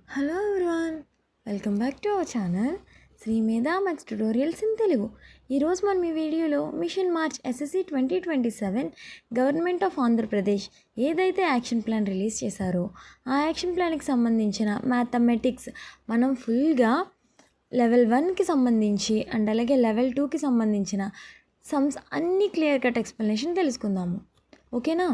Hello everyone, welcome back to our channel Shri Medha maths tutorials in Telugu. ఈరోజు మనం ఈ వీడియోలో mission march SSC 2027 government of Andhra Pradesh ఏదైతే యాక్షన్ ప్లాన్ రిలీజ్ చేశారో ఆ యాక్షన్ ప్లాన్కి సంబంధించిన మ్యాథమెటిక్స్ మనం ఫుల్గా లెవెల్ 1కి సంబంధించి అండ్ అలాగే లెవెల్ 2కి సంబంధించిన సమ్స్ అన్ని క్లియర్ కట్ ఎక్స్ప్లెనేషన్ తెలుసుకుందాము. ఓకేనా?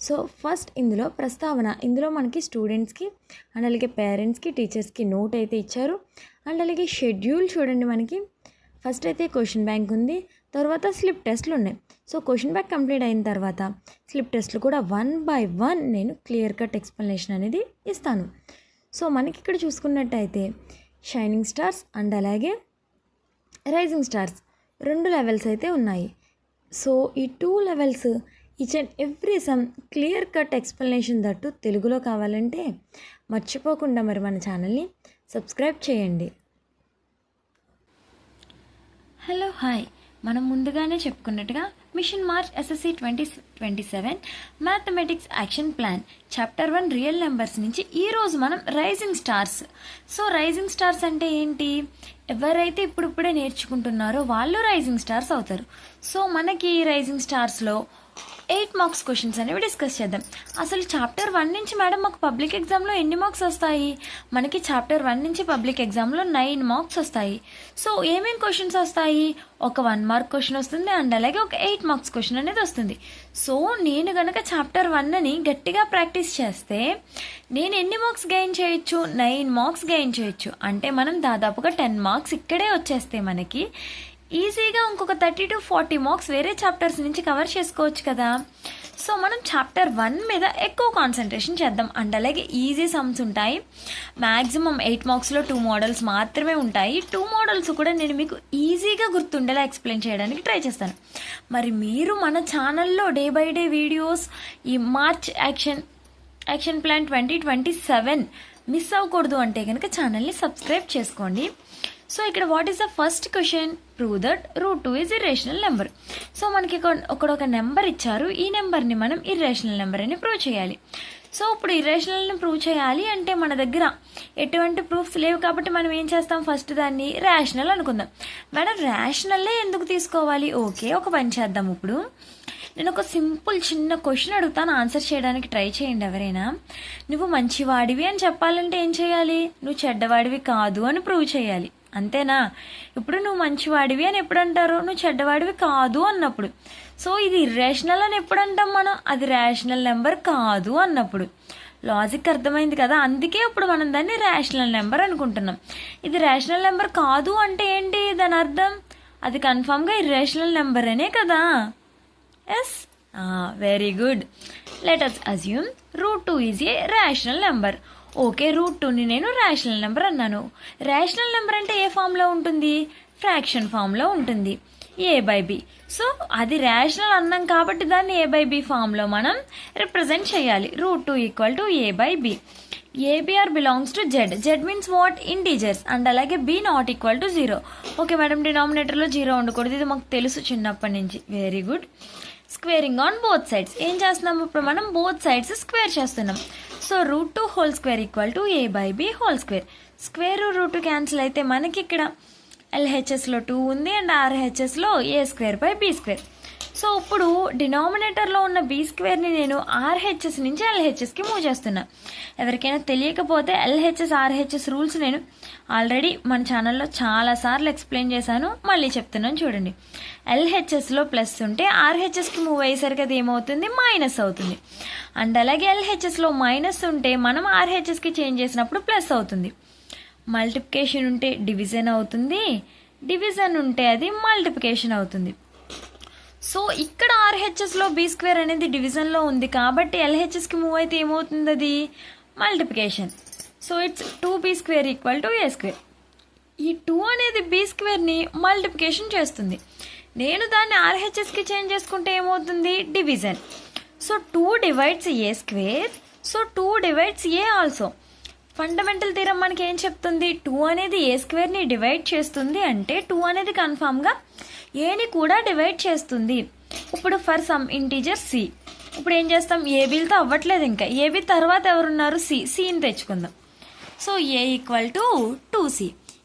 సో ఫస్ట్ ఇందులో మనకి స్టూడెంట్స్కి అండ్ అలాగే పేరెంట్స్కి టీచర్స్కి నోట్ అయితే ఇచ్చారు. అండ్ అలాగే షెడ్యూల్ చూడండి, మనకి ఫస్ట్ అయితే క్వశ్చన్ బ్యాంక్ ఉంది, తర్వాత స్లిప్ టెస్ట్లు ఉన్నాయి. సో క్వశ్చన్ బ్యాంక్ కంప్లీట్ అయిన తర్వాత స్లిప్ టెస్ట్లు కూడా 1 by 1 నేను క్లియర్ కట్ ఎక్స్ప్లెనేషన్ అనేది ఇస్తాను. సో మనకి ఇక్కడ చూసుకున్నట్టయితే షైనింగ్ స్టార్స్ అండ్ అలాగే రైజింగ్ స్టార్స్ 2 లెవెల్స్ అయితే ఉన్నాయి. సో ఈ 2 levels each and every some clear cut explanation that తెలుగులో కావాలంటే మర్చిపోకుండా మరి మన ఛానల్ని సబ్స్క్రైబ్ చేయండి. హలో హాయ్, మనం ముందుగానే చెప్పుకున్నట్టుగా mission march SSC 2027 mathematics action plan chapter 1 real numbers నుంచి ఈరోజు మనం rising stars. So rising stars అంటే ఏంటి? ఎవరైతే ఇప్పుడిప్పుడే నేర్చుకుంటున్నారో వాళ్ళు రైజింగ్ స్టార్స్ అవుతారు. సో మనకి రైజింగ్ స్టార్స్లో 8 మార్క్స్ క్వశ్చన్స్ అనేవి డిస్కస్ చేద్దాం. అసలు చాప్టర్ 1 నుంచి మేడం మాకు పబ్లిక్ ఎగ్జామ్లో ఎన్ని మార్క్స్ వస్తాయి? మనకి చాప్టర్ 1 నుంచి పబ్లిక్ ఎగ్జామ్లో 9 మార్క్స్ వస్తాయి. సో ఏమేం క్వశ్చన్స్ వస్తాయి? ఒక 1 మార్క్ క్వశ్చన్ వస్తుంది అండ్ అలాగే ఒక 8 మార్క్స్ క్వశ్చన్ అనేది వస్తుంది. సో నేను గనక చాప్టర్ 1ని గట్టిగా ప్రాక్టీస్ చేస్తే నేను ఎన్ని మార్క్స్ గెయిన్ చేయొచ్చు? 9 మార్క్స్ గెయిన్ చేయొచ్చు. అంటే మనం దాదాపుగా 10 మార్క్స్ ఇక్కడే వచ్చేస్తే మనకి ఈజీగా ఇంకొక 30 to 40 మార్క్స్ వేరే చాప్టర్స్ నుంచి కవర్ చేసుకోవచ్చు కదా. సో మనం చాప్టర్ 1 మీద ఎక్కువ కాన్సన్ట్రేషన్ చేద్దాం. అండ్ అలాగే ఈజీ సమ్స్ ఉంటాయి. మ్యాక్సిమం 8 మార్క్స్లో 2 మోడల్స్ మాత్రమే ఉంటాయి. 2 మోడల్స్ కూడా నేను మీకు ఈజీగా గుర్తుండేలా ఎక్స్ప్లెయిన్ చేయడానికి ట్రై చేస్తాను. మరి మీరు మన ఛానల్లో డే బై డే వీడియోస్ ఈ మార్చ్ యాక్షన్ ప్లాన్ 2027 మిస్ అవ్వకూడదు అంటే కనుక ఛానల్ని సబ్స్క్రైబ్ చేసుకోండి. సో ఇక్కడ what is the first question? Prove that √2 is irrational number. So మనకి ఒక నెంబర్ ఇచ్చారు, ఈ నెంబర్ని మనం ఇర్రేషనల్ నెంబర్ అని ప్రూవ్ చేయాలి. సో ఇప్పుడు ఇర్రేషనల్ని ప్రూవ్ చేయాలి అంటే మన దగ్గర ఎటువంటి ప్రూఫ్స్ లేవు కాబట్టి మనం ఏం చేస్తాం? ఫస్ట్ దాన్ని రేషనల్ అనుకుందాం. మేడం రేషనల్లే ఎందుకు తీసుకోవాలి? ఓకే, ఒక పని చేద్దాం. ఇప్పుడు నేను ఒక సింపుల్ చిన్న క్వశ్చన్ అడుగుతాను, ఆన్సర్ చేయడానికి ట్రై చేయండి. ఎవరైనా నువ్వు మంచివాడివి అని చెప్పాలంటే ఏం చేయాలి? నువ్వు చెడ్డవాడివి కాదు అని ప్రూవ్ చేయాలి, అంతేనా? ఇప్పుడు నువ్వు మంచివాడివి అని ఎప్పుడు అంటారు? నువ్వు చెడ్డవాడివి కాదు అన్నప్పుడు. సో ఇది ఇర్రేషనల్ అని ఎప్పుడు అంటాం మనం? అది రేషనల్ నెంబర్ కాదు అన్నప్పుడు. లాజిక్ అర్థమైంది కదా? అందుకే ఇప్పుడు మనం దాన్ని రేషనల్ నెంబర్ అనుకుంటున్నాం. ఇది రేషనల్ నెంబర్ కాదు అంటే ఏంటి దాని అర్థం? అది కన్ఫామ్గా ఇర్రేషనల్ నెంబర్ అనే కదా. Yes, very good. Let us assume √2 is a rational number. Okay, √2ని నేను రేషనల్ నెంబర్ అన్నాను. రేషనల్ నెంబర్ అంటే ఏ ఫామ్లో ఉంటుంది? ఫ్రాక్షన్ ఫామ్లో ఉంటుంది, a/b. సో అది రేషనల్ అన్నాం కాబట్టి దాన్ని a/b ఫామ్లో మనం రిప్రజెంట్ చేయాలి. √2 = a/b. ABR belongs to Z means what? Integers. And అలాగే B ≠ 0. ఓకే మేడం, డినామినేటర్లో 0 ఉండకూడదు, ఇది మాకు తెలుసు చిన్నప్పటి నుంచి. Very good. Squaring on both sides. ఏం చేస్తున్నాం ఇప్పుడు? మనం బోత్ సైడ్స్ స్క్వేర్ చేస్తున్నాం. So √2² = a/b². స్క్వేర్ √2 క్యాన్సిల్ అయితే మనకి ఇక్కడ LHSలో 2 ఉంది అండ్ RHSలో a²/b². సో ఇప్పుడు డినామినేటర్లో ఉన్న b² నేను RHS నుంచి LHSకి మూవ్ చేస్తున్నా. ఎవరికైనా తెలియకపోతే LHS RHS రూల్స్ నేను ఆల్రెడీ మన ఛానల్లో చాలాసార్లు ఎక్స్ప్లెయిన్ చేశాను, మళ్ళీ చెప్తున్నాను చూడండి. LHSలో ప్లస్ ఉంటే RHSకి మూవ్ అయ్యేసరికి అది ఏమవుతుంది? మైనస్ అవుతుంది. అండ్ అలాగే LHSలో మైనస్ ఉంటే మనం RHSకి చేంజ్ చేసినప్పుడు ప్లస్ అవుతుంది. మల్టిప్లికేషన్ ఉంటే డివిజన్ అవుతుంది, డివిజన్ ఉంటే అది మల్టిప్లికేషన్ అవుతుంది. సో ఇక్కడ RHSలో b² అనేది డివిజన్లో ఉంది కాబట్టి LHSకి మూవ్ అయితే ఏమవుతుంది? అది multiplication. So it's 2b² = a². ఈ 2 అనేది b²ని మల్టిప్లికేషన్ చేస్తుంది. నేను దాన్ని RHSకి చేంజ్ చేసుకుంటే ఏమవుతుంది? Division. So 2 divides a². So 2 divides a also. Fundamental theorem మనకి ఏం చెప్తుంది? 2 అనేది a²ని డివైడ్ చేస్తుంది అంటే 2 అనేది కన్ఫామ్గా ఏని కూడా డివైడ్ చేస్తుంది. ఇప్పుడు ఫర్ సమ్ ఇంటీజర్ c, ఇప్పుడు ఏం చేస్తాం? ఏబీలతో అవ్వట్లేదు, ఇంకా ఏబీ తర్వాత ఎవరున్నారు? సిని తెచ్చుకుందాం. So A equal to 2c.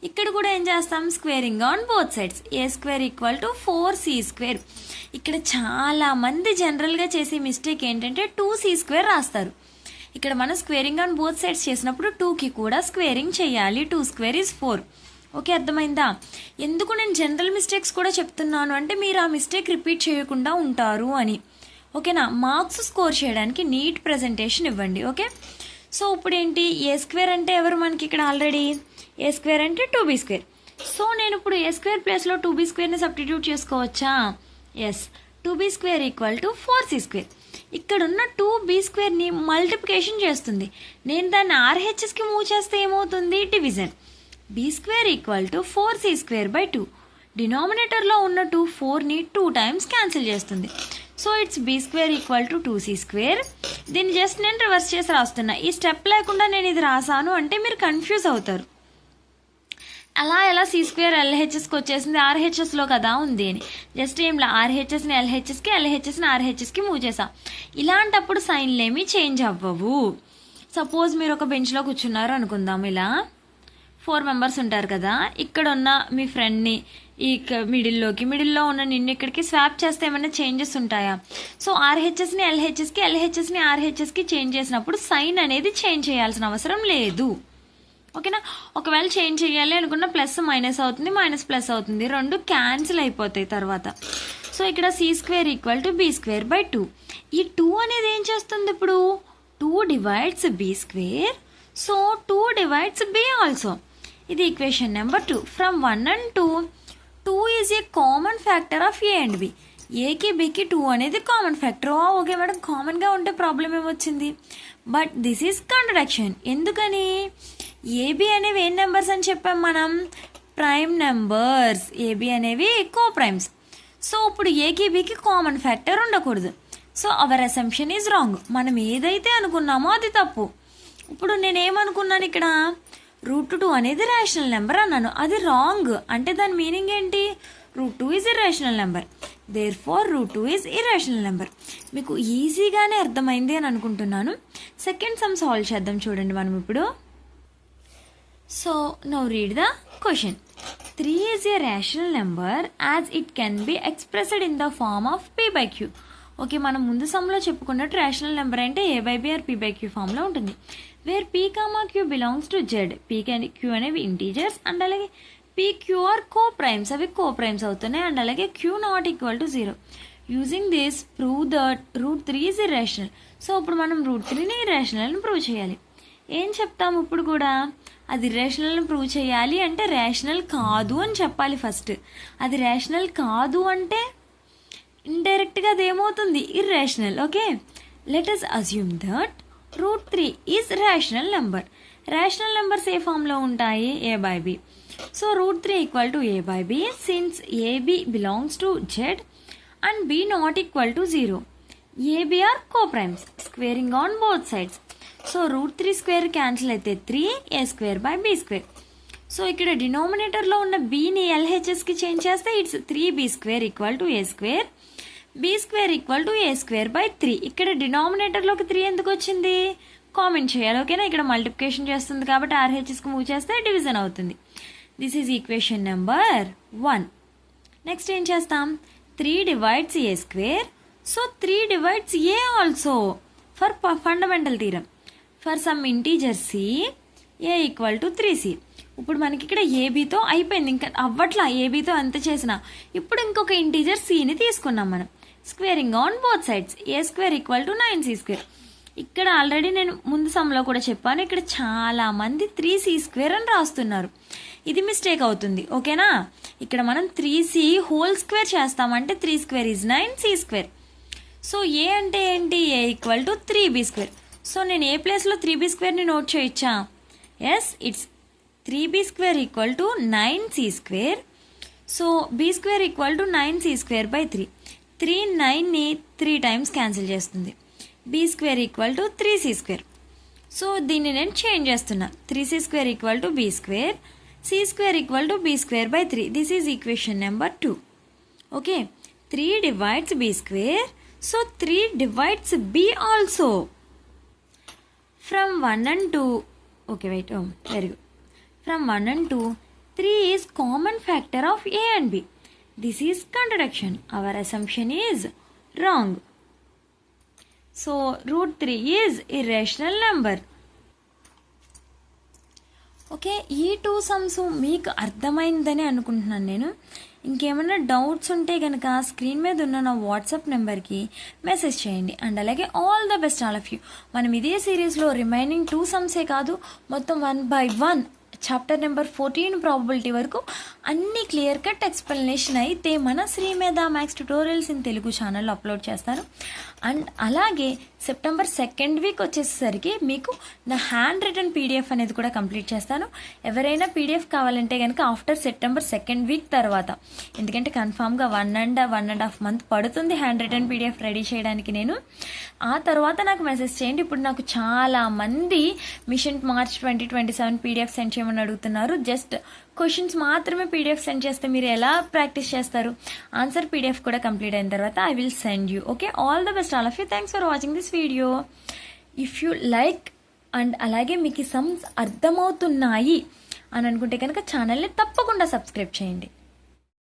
ఇక్కడ కూడా ఏం చేస్తాం, squaring on both sides. A square equal to 4c square. ఇక్కడ చాలా మంది జనరల్గా చేసే మిస్టేక్ ఏంటంటే 2c స్క్వేర్ రాస్తారు. ఇక్కడ మనం స్క్వేరింగ్ ఆన్ బోత్ సైడ్స్ చేసినప్పుడు 2కి కూడా స్క్వేరింగ్ చేయాలి. 2 స్క్వేర్ ఈజ్ 4. ఓకే, అర్థమైందా? ఎందుకు నేను జనరల్ మిస్టేక్స్ కూడా చెప్తున్నాను అంటే మీరు ఆ మిస్టేక్ రిపీట్ చేయకుండా ఉంటారు అని. ఓకేనా? మార్క్స్ స్కోర్ చేయడానికి నీట్ ప్రజెంటేషన్ ఇవ్వండి. ఓకే, సో ఇప్పుడు ఏంటి, ఏ స్క్వేర్ అంటే ఎవరు మనకి ఇక్కడ ఆల్రెడీ? ఏ స్క్వేర్ అంటే 2b స్క్వేర్. సో నేను ఇప్పుడు ఏ స్క్వేర్ ప్లేస్లో 2b స్క్వేర్ని సబ్స్టిట్యూట్ చేసుకోవచ్చా? Yes, 2b square equal to 4c square. ఇక్కడున్న 2b స్క్వేర్ని మల్టిప్లికేషన్ చేస్తుంది. నేను దాన్ని RHSకి మూవ్ చేస్తే ఏమవుతుంది? Division. b square equal to 4c square by 2. డినామినేటర్లో ఉన్న 4ని 2 టైమ్స్ క్యాన్సిల్ చేస్తుంది. So it's b square equal to 2c square. దీన్ని జస్ట్ నేను రివర్స్ చేసి రాస్తున్నా. ఈ స్టెప్ లేకుండా నేను ఇది రాసాను అంటే మీరు కన్ఫ్యూజ్ అవుతారు. అలా ఎలా సి స్క్వేర్ ఎల్హెచ్ఎస్కి వచ్చేసింది, ఆర్హెచ్ఎస్లో కదా ఉంది అని. జస్ట్ ఏంలా ఆర్హెచ్ఎస్ని ఎల్హెచ్ఎస్కి, ఎల్హెచ్ఎస్ని ఆర్హెచ్ఎస్కి మూవ్ చేసా. ఇలాంటప్పుడు సైన్లు ఏమీ చేంజ్ అవ్వవు. సపోజ్ మీరు ఒక బెంచ్లో కూర్చున్నారు అనుకుందాం. ఇలా 4 మెంబర్స్ ఉంటారు కదా. ఇక్కడ ఉన్న మీ ఫ్రెండ్ని ఈ మిడిల్లో ఉన్న నిన్ను ఇక్కడికి స్వాప్ చేస్తే ఏమైనా చేంజెస్ ఉంటాయా? సో ఆర్హెచ్ఎస్ని ఎల్హెచ్ఎస్కి, ఎల్హెచ్ఎస్ని ఆర్హెచ్ఎస్కి చేంజ్ చేసినప్పుడు సైన్ అనేది చేంజ్ చేయాల్సిన అవసరం లేదు. ఓకేనా? ఒకవేళ చేంజ్ చేయాలి అనుకున్న ప్లస్ మైనస్ అవుతుంది, మైనస్ ప్లస్ అవుతుంది, రెండు క్యాన్సిల్ అయిపోతాయి తర్వాత. సో ఇక్కడ c square equal to b square by 2. ఈ 2 అనేది ఏం చేస్తుంది ఇప్పుడు? 2 divides b square. So 2 divides b also. ఇది equation number 2. From 1 and 2, 2 is a common factor of a and b. ఏకి బికి 2 అనేది కామన్ ఫ్యాక్టర్. ఓకే మేడం, కామన్గా ఉంటే ప్రాబ్లం ఏమొచ్చింది? But this is contradiction. ఎందుకని? ఏబి అనేవి ఏం నెంబర్స్ అని చెప్పాం మనం? Prime numbers. ఏబి అనేవి కో ప్రైమ్స్. సో ఇప్పుడు ఏకి బికి కామన్ ఫ్యాక్టర్ ఉండకూడదు. So our assumption is wrong. మనం ఏదైతే అనుకున్నామో అది తప్పు. ఇప్పుడు నేనేమనుకున్నాను ఇక్కడ? √2 అనేది రేషనల్ నెంబర్ అన్నాను. అది రాంగ్. అంటే దాని మీనింగ్ ఏంటి? √2 is irrational number. Therefore √2 is irrational number. మీకు ఈజీగానే అర్థమైంది అని అనుకుంటున్నాను. సెకండ్ సమ్ సాల్వ్ చేద్దాం చూడండి మనం ఇప్పుడు. So now read the question. 3 is a rational number as it can be expressed in the form of p/q. Okay, మనం ముందు సమ్లో చెప్పుకున్నట్టు రేషనల్ నెంబర్ అంటే a/b ఆర్ p/q ఫామ్లో ఉంటుంది. Where p, q belongs to z. p, q అనేవి integers and అలాగే p, q are coprimes. అవి coprimes అవుతున్నాయి అండ్ అలాగే q not equal to 0. Using this prove that √3 is irrational. So ఇప్పుడు మనం √3ని irrational అని ప్రూవ్ చేయాలి. ఏం చెప్తాము ఇప్పుడు కూడా? అది రేషనల్ని ప్రూవ్ చేయాలి అంటే రేషనల్ కాదు అని చెప్పాలి ఫస్ట్. అది రేషనల్ కాదు అంటే ఇండైరెక్ట్గా అదేమవుతుంది? Irrational. Okay, let us assume that √3 is rational number. Rational numbers ఏ ఫామ్లో ఉంటాయి? a/b. So √3 equal to a/b since ab belongs to z and b not equal to 0. ab are coprimes. Squaring on both sides. So √3 square cancel అయితే 3 a square by b square. So ఇక్కడ డినామినేటర్లో ఉన్న bని ఎల్హెచ్ఎస్కి change చేస్తే it's 3b square equal to a square. b square equal to a square by 3. ఇక్కడ డినామినేటర్లోకి 3 ఎందుకు వచ్చింది? కామెంట్ చేయాలి. ఓకేనా? ఇక్కడ మల్టిప్లికేషన్ చేస్తుంది కాబట్టి ఆర్హెచ్ఎస్కి మూవ్ చేస్తే డివిజన్ అవుతుంది. This is equation number 1. Next ఏం చేస్తాం? 3 divides a square. So 3 divides a also for fundamental theorem. For some integer c a equal to 3c. ఇప్పుడు మనకి ఇక్కడ ఏబీతో అయిపోయింది, ఇంకా అవ్వట్లా. ఏబీతో ఎంత చేసినా ఇప్పుడు ఇంకొక ఇంటీజర్ cని తీసుకున్నాం మనం. Squaring on both sides. a square equal to 9c square. ఇక్కడ ఆల్రెడీ నేను ముందు సమ్లో కూడా చెప్పాను, ఇక్కడ చాలా మంది 3c స్క్వేర్ అని రాస్తున్నారు. ఇది మిస్టేక్ అవుతుంది. ఓకేనా? ఇక్కడ మనం 3c హోల్ స్క్వేర్ చేస్తామంటే 3 స్క్వేర్ is 9c square. So a అంటే ఏంటి? a equal to 3b square. So నేను ఏ ప్లేస్లో 3b స్క్వేర్ని నోట్ చేయొచ్చా? Yes, it's 3b square equal to 9c square. So b square equal to 9c square by 3. 3 9ని 3 times cancel చేస్తుంది. b square equal to 3c square. So దీన్ని నేను change చేస్తున్నా. 3c square equal to b square. c square equal to b square by 3. This is equation number 2. Okay, 3 divides b square. So 3 divides b also. From 1 and 2, Okay, wait. Very good. From 1 and 2, 3 is common factor of A and B. This is contradiction. Our assumption is wrong. So, root 3 is irrational number. Okay, ఈ 2 sums మీకు అర్థమైందని అనుకుంటున్నాను నేను. ఇంకేమైనా doubts ఉంటే కనుక screen మీద ఉన్న నా వాట్సాప్ నెంబర్కి మెసేజ్ చేయండి. అండ్ అలాగే all the best all of you. మనం ఇదే సిరీస్లో రిమైనింగ్ 2 సమ్సే కాదు, మొత్తం 1 by 1 చాప్టర్ నెంబర్ 14 ప్రాబబిలిటీ వరకు అన్ని క్లియర్ కట్ ఎక్స్ప్లెనేషన్ అయితే మన Sri Medha maths tutorials in Telugu ఛానల్లో అప్లోడ్ చేస్తాను. అండ్ అలాగే సెప్టెంబర్ 2nd వీక్ వచ్చేసరికి మీకు నా హ్యాండ్ రిటర్న్ పీడిఎఫ్ అనేది కూడా కంప్లీట్ చేస్తాను. ఎవరైనా పీడిఎఫ్ కావాలంటే కనుక ఆఫ్టర్ సెప్టెంబర్ 2nd వీక్ తర్వాత, ఎందుకంటే కన్ఫామ్గా 1.5 మంత్ పడుతుంది హ్యాండ్ రిటర్న్ పీడిఎఫ్ రెడీ చేయడానికి నేను. ఆ తర్వాత నాకు మెసేజ్ చేయండి. ఇప్పుడు నాకు చాలా మంది మిషన్ మార్చ్ 2027 పీడిఎఫ్ సెండ్ చేయమని అడుగుతున్నారు. జస్ట్ క్వశ్చన్స్ మాత్రమే పీడిఎఫ్ సెండ్ చేస్తే మీరు ఎలా ప్రాక్టీస్ చేస్తారు? ఆన్సర్ పీడిఎఫ్ కూడా కంప్లీట్ అయిన తర్వాత I will send you. Okay, all the best all of you. Thanks for watching this video. If you like and అలాగే మీకు ఈ సమ్స్ అర్థమవుతున్నాయి అని అనుకుంటే కనుక ఛానల్ని తప్పకుండా సబ్స్క్రైబ్ చేయండి.